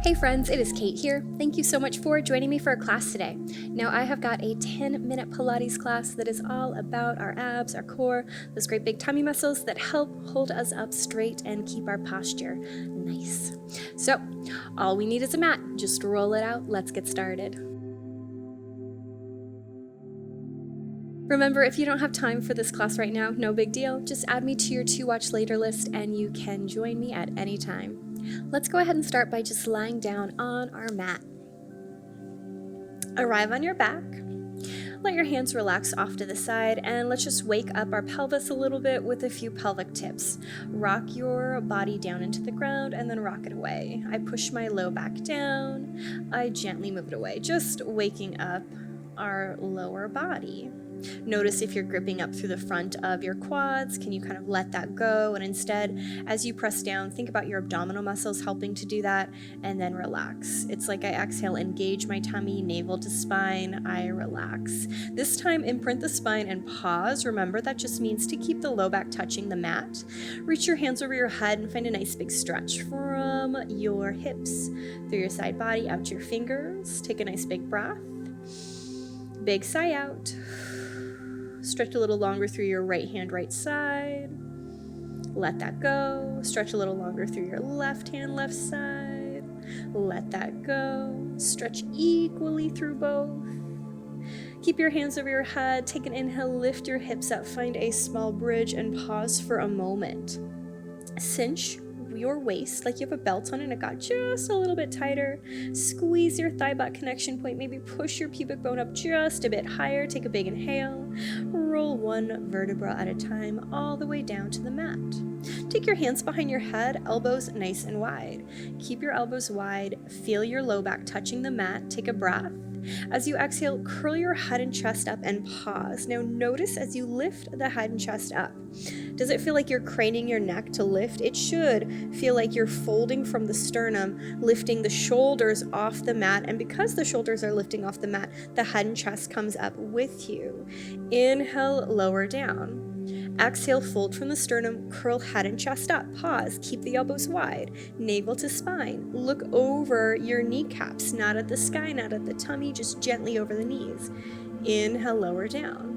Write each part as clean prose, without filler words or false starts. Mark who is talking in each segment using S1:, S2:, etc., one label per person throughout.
S1: Hey friends, it is Kate here. Thank you so much for joining me for a class today. Now I have got a 10-minute Pilates class that is all about our abs, our core, those great big tummy muscles that help hold us up straight and keep our posture nice. So all we need is a mat. Just roll it out. Let's get started. Remember, if you don't have time for this class right now, no big deal. Just add me to your to watch later list and you can join me at any time. Let's go ahead and start by just lying down on our mat. Arrive on your back. Let your hands relax off to the side and let's just wake up our pelvis a little bit with a few pelvic tips. Rock your body down into the ground and then rock it away. I push my low back down. I gently move it away, just waking up our lower body. Notice if you're gripping up through the front of your quads, can you kind of let that go? And instead, as you press down, think about your abdominal muscles helping to do that, and then relax. It's like I exhale, engage my tummy, navel to spine, I relax. This time, imprint the spine and pause. Remember, that just means to keep the low back touching the mat. Reach your hands over your head and find a nice big stretch from your hips through your side body out to your fingers. Take a nice big breath. Big sigh out. Stretch a little longer through your right hand, right side. Let that go. Stretch a little longer through your left hand, left side. Let that go. Stretch equally through both. Keep your hands over your head. Take an inhale, lift your hips up, find a small bridge and pause for a moment. Cinch your waist like you have a belt on and it got just a little bit tighter. Squeeze your thigh butt connection point, maybe push your pubic bone up just a bit higher. Take a big inhale. Roll one vertebra at a time all the way down to the mat. Take your hands behind your head, elbows nice and wide. Keep your elbows wide. Feel your low back touching the mat. Take a breath. As you exhale, curl your head and chest up and pause. Now notice as you lift the head and chest up. Does it feel like you're craning your neck to lift? It should feel like you're folding from the sternum, lifting the shoulders off the mat. And because the shoulders are lifting off the mat, the head and chest comes up with you. Inhale, lower down. Exhale, fold from the sternum, curl head and chest up. Pause, keep the elbows wide, navel to spine. Look over your kneecaps, not at the sky, not at the tummy, just gently over the knees. Inhale, lower down.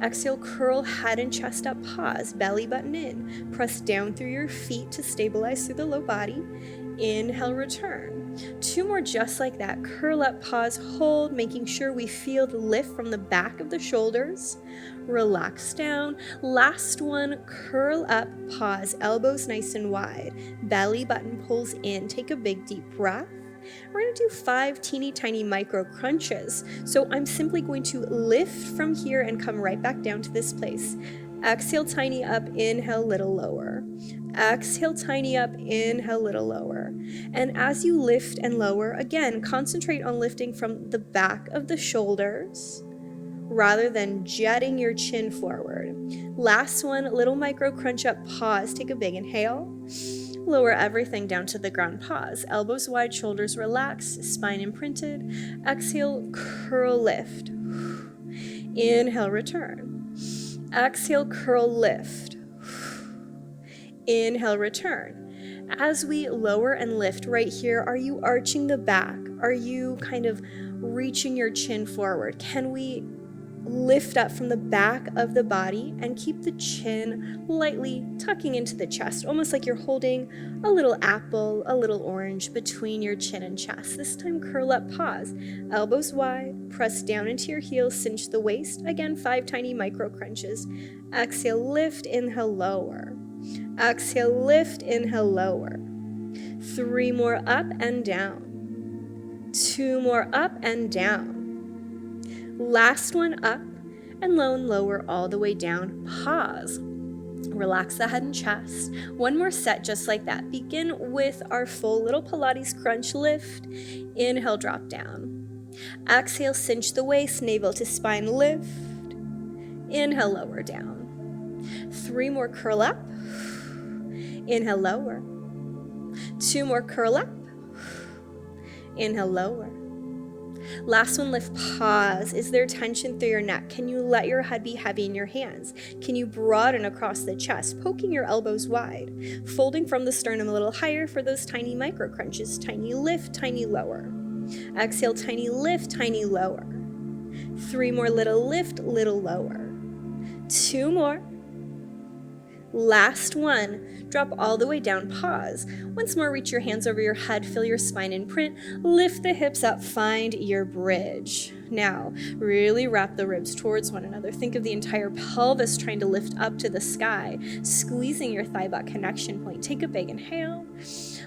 S1: Exhale, curl head and chest up, pause, belly button in. Press down through your feet to stabilize through the low body. Inhale, return. Two more just like that. Curl up, pause, hold, making sure we feel the lift from the back of the shoulders. Relax down. Last one, curl up, pause, elbows nice and wide. Belly button pulls in. Take a big deep breath. We're going to do 5 teeny tiny micro crunches. So I'm simply going to lift from here and come right back down to this place. Exhale, tiny up, inhale, little lower. Exhale, tiny up, inhale, little lower. And as you lift and lower, again, concentrate on lifting from the back of the shoulders rather than jetting your chin forward. Last one, little micro crunch up, pause, take a big inhale. Lower everything down to the ground, pause. Elbows wide, shoulders relaxed, spine imprinted. Exhale, curl, lift. Inhale, return. Exhale, curl, lift. Inhale, return. As we lower and lift right here, are you arching the back? Are you kind of reaching your chin forward? Can we lift up from the back of the body and keep the chin lightly tucking into the chest, almost like you're holding a little apple, a little orange between your chin and chest. This time, curl up, pause. Elbows wide, press down into your heels, cinch the waist. Again, 5 tiny micro crunches. Exhale, lift, inhale, lower. Exhale, lift, inhale, lower. 3 more up and down. 2 more up and down. Last one up and lower all the way down. Pause. Relax the head and chest. 1 more set just like that. Begin with our full little Pilates crunch lift. Inhale, drop down. Exhale, cinch the waist, navel to spine, lift. Inhale, lower down. 3 more, curl up. Inhale, lower. 2 more, curl up. Inhale, lower. Last one, lift, pause. Is there tension through your neck? Can you let your head be heavy in your hands? Can you broaden across the chest, poking your elbows wide? Folding from the sternum a little higher for those tiny micro crunches. Tiny lift, tiny lower. Exhale, tiny lift, tiny lower. 3 more, little lift, little lower. 2 more. Last one. Drop all the way down, pause. Once more, reach your hands over your head, feel your spine imprint, lift the hips up, find your bridge. Now, really wrap the ribs towards one another. Think of the entire pelvis trying to lift up to the sky, squeezing your thigh butt connection point. Take a big inhale.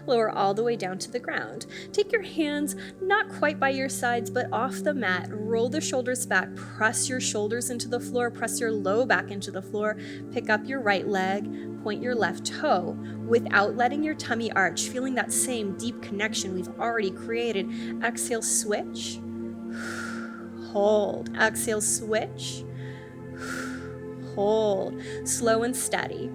S1: Lower all the way down to the ground. Take your hands not quite by your sides, but off the mat. Roll the shoulders back. Press your shoulders into the floor. Press your low back into the floor. Pick up your right leg. Point your left toe without letting your tummy arch. Feeling that same deep connection we've already created. Exhale, switch. Hold. Exhale, switch. Hold. Slow and steady.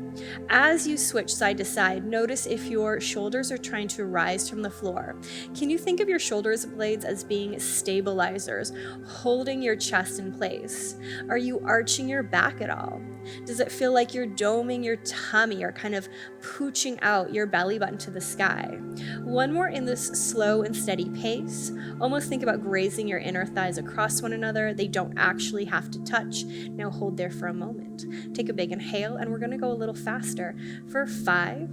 S1: As you switch side to side, notice if your shoulders are trying to rise from the floor. Can you think of your shoulder blades as being stabilizers, holding your chest in place? Are you arching your back at all? Does it feel like you're doming your tummy or kind of pooching out your belly button to the sky? One more in this slow and steady pace. Almost think about grazing your inner thighs across one another. They don't actually have to touch. Now hold there for a moment. Take a big inhale, and we're going to go a little faster for 5,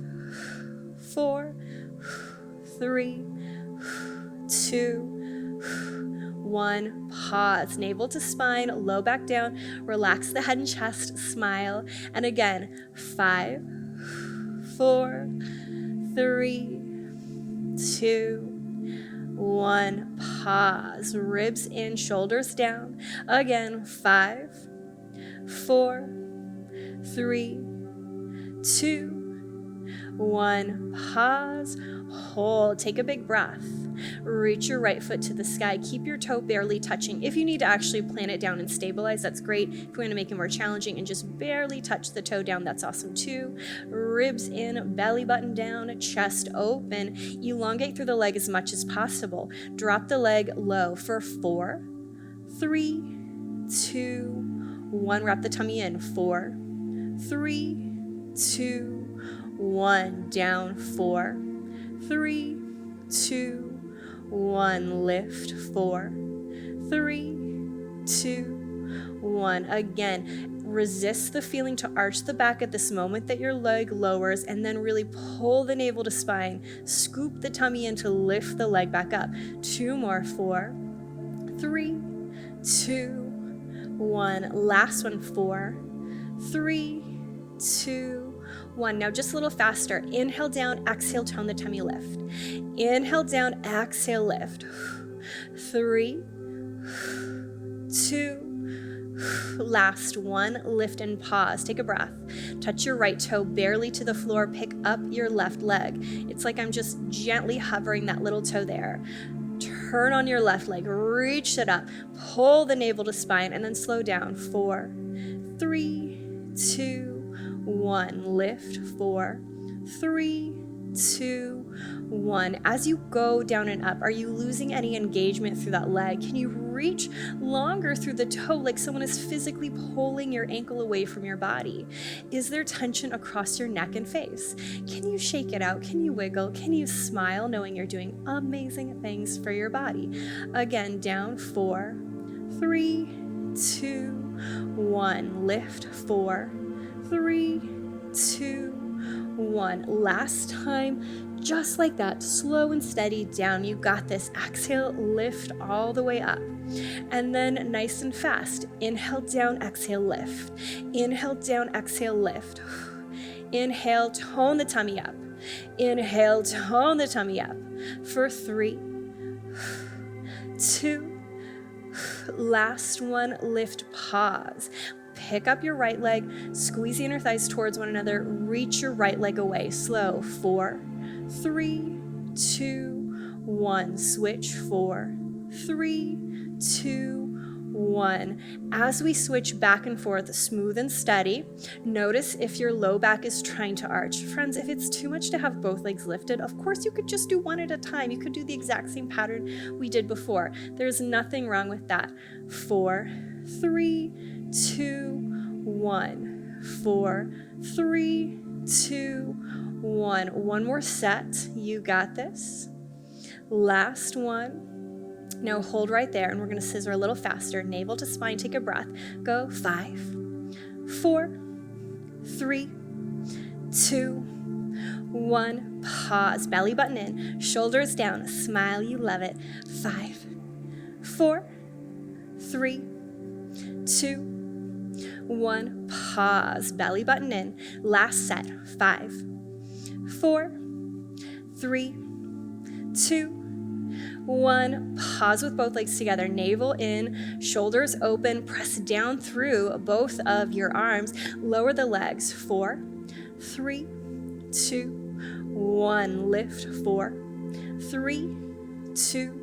S1: 4, 3, 2, 1. Pause. Navel to spine, low back down. Relax the head and chest. Smile. And again, 5, 4, 3, 2, 1. Pause. Ribs in, shoulders down. Again, 5, 4, 3, 2, 1. Pause. Hold. Take a big breath. Reach your right foot to the sky. Keep your toe barely touching. If you need to actually plant it down and stabilize, that's great. If you want to make it more challenging and just barely touch the toe down, that's awesome too. Ribs in, belly button down, chest open. Elongate through the leg as much as possible. Drop the leg low for 4, 3, 2, 1. Wrap the tummy in. 4, 3, 2, 1. Down. 4, 3, 2, 1. Lift. 4, 3, 2, 1. Again, resist the feeling to arch the back at this moment that your leg lowers, and then really pull the navel to spine. Scoop the tummy in to lift the leg back up. 2 more. 4, 3, 2, 1. Last one. 4, 3, 2, 1. Now just a little faster. Inhale down, exhale, tone the tummy, lift. Inhale down, exhale, lift. 3, 2, last one. Lift and pause. Take a breath. Touch your right toe barely to the floor. Pick up your left leg. It's like I'm just gently hovering that little toe there. Turn on your left leg. Reach it up. Pull the navel to spine and then slow down. 4, 3, 2, 1. Lift. 4, 3, 2, 1. As you go down and up, are you losing any engagement through that leg? Can you reach longer through the toe like someone is physically pulling your ankle away from your body? Is there tension across your neck and face? Can you shake it out? Can you wiggle? Can you smile knowing you're doing amazing things for your body? Again, down. 4, 3, 2, 1. Lift. 4, 3, 2, 1. Last time, just like that, slow and steady down. You got this. Exhale, lift all the way up. And then nice and fast. Inhale down, exhale, lift. Inhale down, exhale, lift. Inhale, tone the tummy up. Inhale, tone the tummy up. For 3, 2, last one, lift, pause. Pick up your right leg, squeeze the inner thighs towards one another, reach your right leg away. Slow. 4, 3, 2, 1. Switch. 4, 3, 2, 1. As we switch back and forth, smooth and steady, notice if your low back is trying to arch. Friends, if it's too much to have both legs lifted, of course you could just do one at a time. You could do the exact same pattern we did before. There's nothing wrong with that. 4, 3, 2, 1. 4, 3, 2, 1. One more set. You got this. Last one. Now hold right there, and we're going to scissor a little faster. Navel to spine, take a breath. Go. 5, 4, 3, 2, 1. Pause. Belly button in, shoulders down. Smile, you love it. 5, 4, 3, 2, 1. Pause. Belly button in. Last set. 5, 4, 3, 2, 1. Pause with both legs together. Navel in, shoulders open. Press down through both of your arms. Lower the legs. 4, 3, 2, 1. Lift. 4, 3, 2,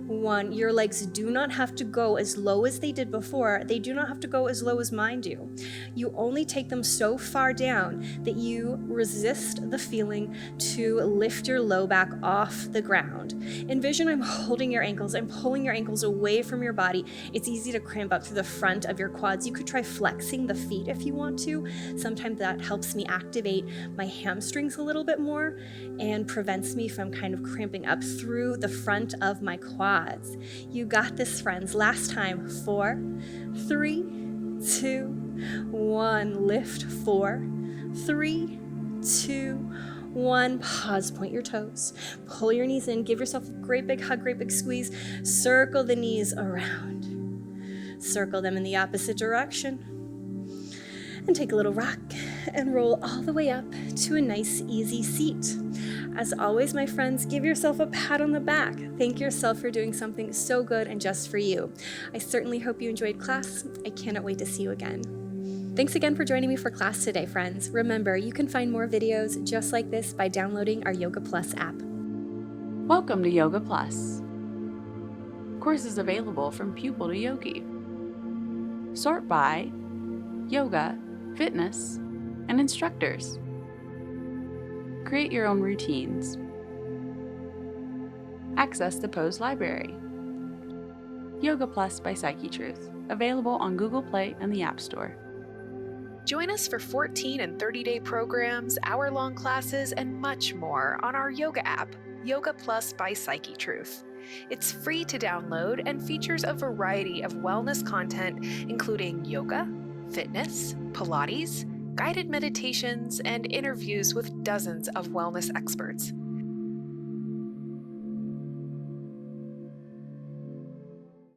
S1: 1. Your legs do not have to go as low as they did before. They do not have to go as low as mine do. You only take them so far down that you resist the feeling to lift your low back off the ground. Envision I'm holding your ankles. I'm pulling your ankles away from your body. It's easy to cramp up through the front of your quads. You could try flexing the feet if you want to. Sometimes that helps me activate my hamstrings a little bit more and prevents me from kind of cramping up through the front of my quads. You got this, friends. Last time. 4, 3, 2, 1. Lift. 4, 3, 2, 1. Pause. Point your toes. Pull your knees in. Give yourself a great big hug, great big squeeze. Circle the knees around. Circle them in the opposite direction. And take a little rock and roll all the way up to a nice, easy seat. As always, my friends, give yourself a pat on the back. Thank yourself for doing something so good and just for you. I certainly hope you enjoyed class. I cannot wait to see you again. Thanks again for joining me for class today, friends. Remember, you can find more videos just like this by downloading our Yoga Plus app.
S2: Welcome to Yoga Plus. Courses available from pupil to yogi. Sort by yoga, fitness, and instructors. Create your own routines. Access the pose library. Yoga Plus by Psyche Truth, available on Google Play and the App Store.
S3: Join us for 14 and 30-day programs, hour-long classes, and much more on our yoga app, Yoga Plus by Psyche Truth. It's free to download and features a variety of wellness content, including yoga, fitness, Pilates, guided meditations, and interviews with dozens of wellness experts.